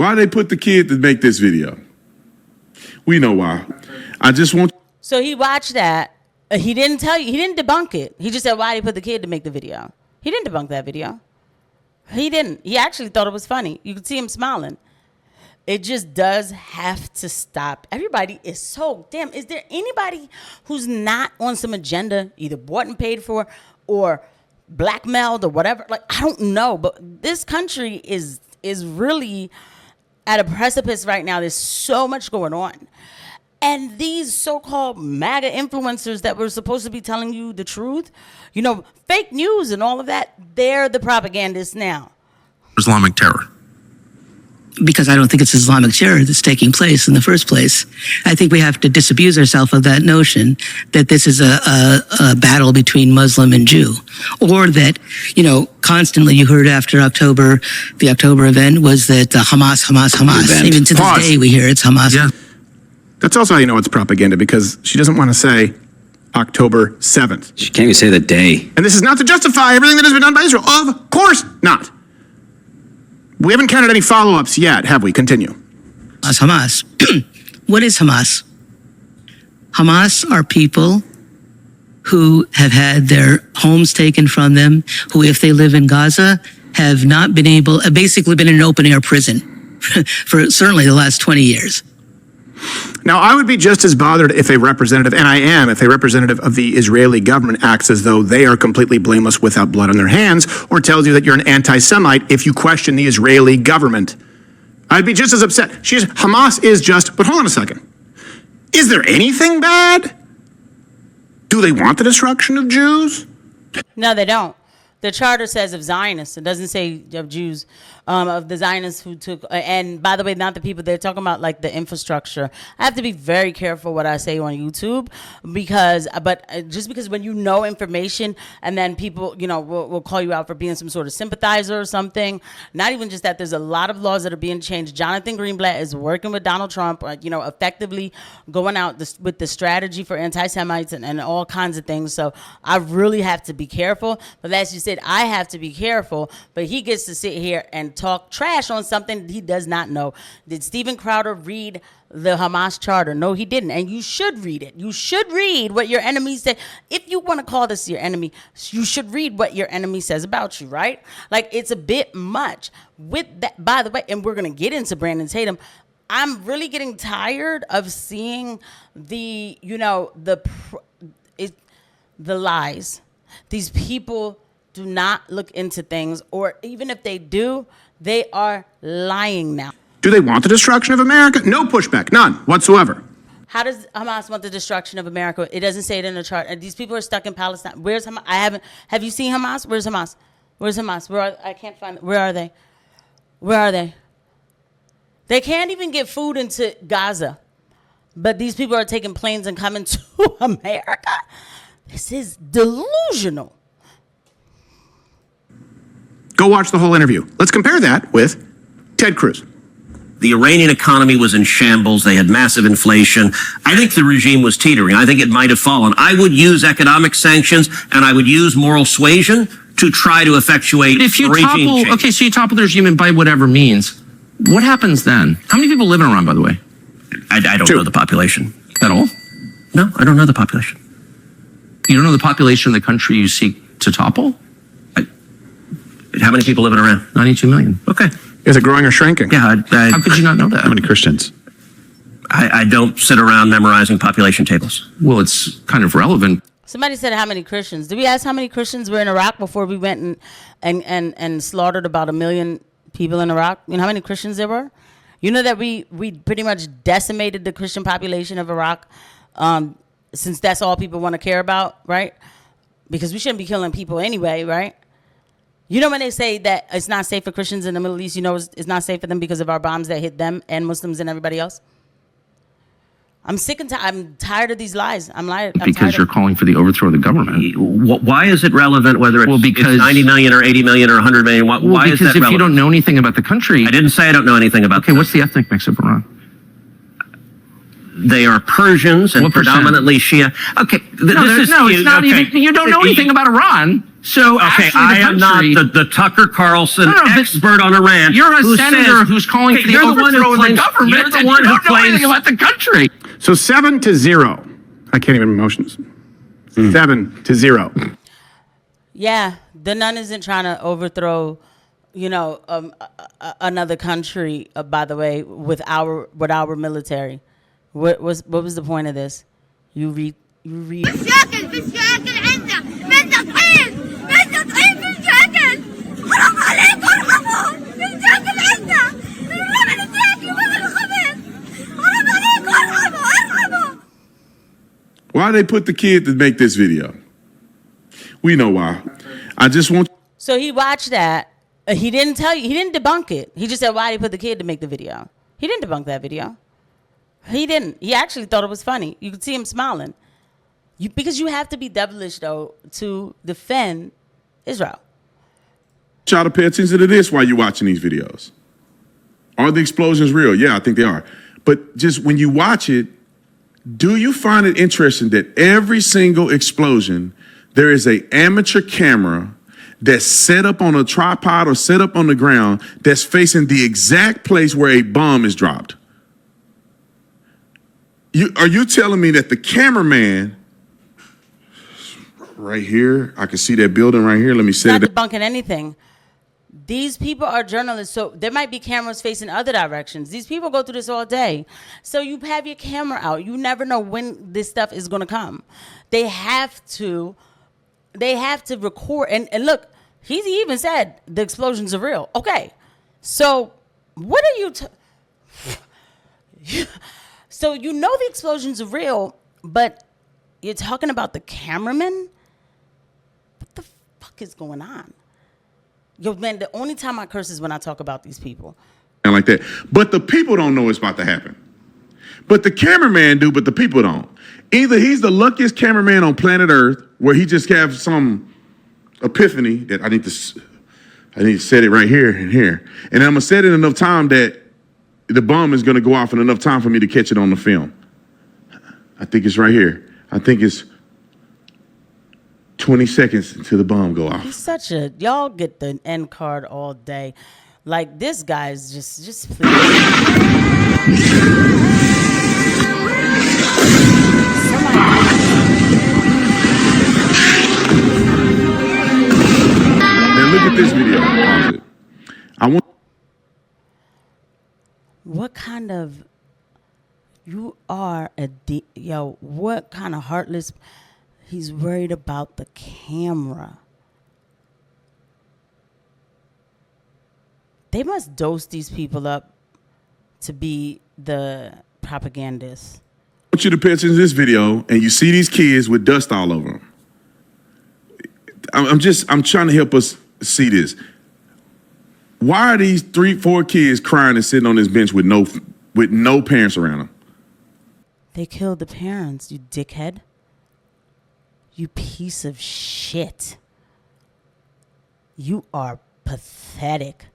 Why they put the kid to make this video? We know why. I just want... So he watched that. He didn't tell you. He didn't debunk it. He just said, why did he put the kid to make the video? He didn't debunk that video. He didn't. He actually thought it was funny. You could see him smiling. It just does have to stop. Everybody is so damn. Is there anybody who's not on some agenda, either bought and paid for or blackmailed or whatever? Like, I don't know. But this country is really at a precipice right now. There's so much going on. And these so-called MAGA influencers that were supposed to be telling you the truth, you know, fake news and all of that, they're the propagandists now. Islamic terror. Because I don't think it's Islamic terror that's taking place in the first place. I think we have to disabuse ourselves of that notion that this is a battle between Muslim and Jew. Or that, you know, constantly you heard after October, the October event was that Hamas. Even to this day we hear it's Hamas. Yeah. That's also how you know it's propaganda, because she doesn't want to say October 7th. She can't even say the day. And this is not to justify everything that has been done by Israel. Of course not. We haven't counted any follow-ups yet, have we? Continue. Hamas. What is Hamas? Hamas are people who have had their homes taken from them, who, if they live in Gaza, have not been able, basically been in an open-air prison for certainly the last 20 years. Now, I would be just as bothered if a representative, and I am, if a representative of the Israeli government acts as though they are completely blameless without blood on their hands, or tells you that you're an anti-Semite if you question the Israeli government. I'd be just as upset. Hamas is just, but hold on a second. Is there anything bad? Do they want the destruction of Jews? No, they don't. The charter says of Zionists. It doesn't say of Jews, of the Zionists who took, and by the way, not the people, they're talking about like the infrastructure. I have to be very careful what I say on YouTube just because when you know information and then people, you know, will call you out for being some sort of sympathizer or something. Not even just that, there's a lot of laws that are being changed. Jonathan Greenblatt is working with Donald Trump, you know, effectively going out with the strategy for anti-Semites and all kinds of things. So I really have to be careful. But as you said, I have to be careful, but he gets to sit here and talk trash on something he does not know. Did Steven Crowder read the Hamas charter? No, he didn't. And you should read it. You should read what your enemy said. If you want to call this your enemy, you should read what your enemy says about you, right? Like, it's a bit much. With that, by the way, and we're going to get into Brandon Tatum, I'm really getting tired of seeing the, you know, the lies. These people do not look into things, or even if they do, they are lying now. Do they want the destruction of America? No pushback, none whatsoever. How does Hamas want the destruction of America? It doesn't say it in the chart. These people are stuck in Palestine. Where's Hamas? Have you seen Hamas? Where's Hamas? Where's Hamas? I can't find. Where are they? Where are they? They can't even get food into Gaza, but these people are taking planes and coming to America. This is delusional. Go watch the whole interview. Let's compare that with Ted Cruz. The Iranian economy was in shambles. They had massive inflation. I think the regime was teetering. I think it might have fallen. I would use economic sanctions and I would use moral suasion to try to effectuate regime change. Okay, so you topple the regime and by whatever means, what happens then? How many people live in Iran, by the way? I don't know the population. At all? No, I don't know the population. You don't know the population of the country you seek to topple? How many people live in Iran? 92 million. Okay. Is it growing or shrinking? Yeah. How could you not know that? How many Christians? I don't sit around memorizing population tables. Well, it's kind of relevant. Somebody said how many Christians. Did we ask how many Christians were in Iraq before we went and slaughtered about 1 million people in Iraq? You know how many Christians there were? You know that we pretty much decimated the Christian population of Iraq, since that's all people want to care about, right? Because we shouldn't be killing people anyway, right? You know when they say that it's not safe for Christians in the Middle East, you know it's not safe for them because of our bombs that hit them and Muslims and everybody else? I'm sick and I'm tired of these lies. Because you're calling for the overthrow of the government. Why is it relevant whether it's 90 million or 80 million or 100 million? Why is that relevant? Because if you don't know anything about the country... I didn't say I don't know anything about Okay, what's the ethnic mix of Iran? They are Persians and predominantly Shia. Okay, it's not even... You don't know anything about Iran. So Okay, actually, I am not the Tucker Carlson expert on Iran. You're a who senator says, who's calling okay, for the you're the one overthrow who of the claims, government. You're the and one you who don't know anything claims. about the country. So 7-0. I can't even motions. 7-0. Yeah, the nun isn't trying to overthrow, another country. By the way, with our military. What was the point of this? You read. بالشكل عندنا بدنا طحين في الشكل حرام عليك ارحموا بالشكل عندنا بنعمل الشكل وهذا الخبز حرام عليك ارحموا Why they put the kid to make this video? We know why. I just want. So he watched that. He didn't tell you. He didn't debunk it. He just said why they put the kid to make the video. He didn't debunk that video. He didn't. He actually thought it was funny. You could see him smiling. Because you have to be devilish, though, to defend Israel. Y'all to pay attention to this while you're watching these videos. Are the explosions real? Yeah, I think they are. But just when you watch it, do you find it interesting that every single explosion, there is an amateur camera that's set up on a tripod or set up on the ground that's facing the exact place where a bomb is dropped? Are you telling me that the cameraman right here, I can see that building right here. Let me set Not it. debunking anything. These people are journalists, so there might be cameras facing other directions. These people go through this all day. So you have your camera out. You never know when this stuff is going to come. They have to record. And look, he even said the explosions are real. Okay. So what are you... So you know the explosions are real, but you're talking about the cameraman? What the fuck is going on? Yo, man, the only time I curse is when I talk about these people. And like that. But the people don't know it's about to happen. But the cameraman do, but the people don't. Either he's the luckiest cameraman on planet Earth, where he just have some epiphany that I need to set it right here and here. And I'm going to set it enough time that the bomb is going to go off in enough time for me to catch it on the film. I think it's right here. I think it's 20 seconds until the bomb go off. He's such a... Y'all get the end card all day. Like, this guy's just please. Now look at this video. Pause it. I want... What kind of... You are a... Yo, what kind of heartless... He's worried about the camera. They must dose these people up to be the propagandists. I want you to pay attention to this video, and you see these kids with dust all over them. I'm trying to help us see this. Why are these 3-4 kids crying and sitting on this bench with no parents around them? They killed the parents, you dickhead. You piece of shit. You are pathetic.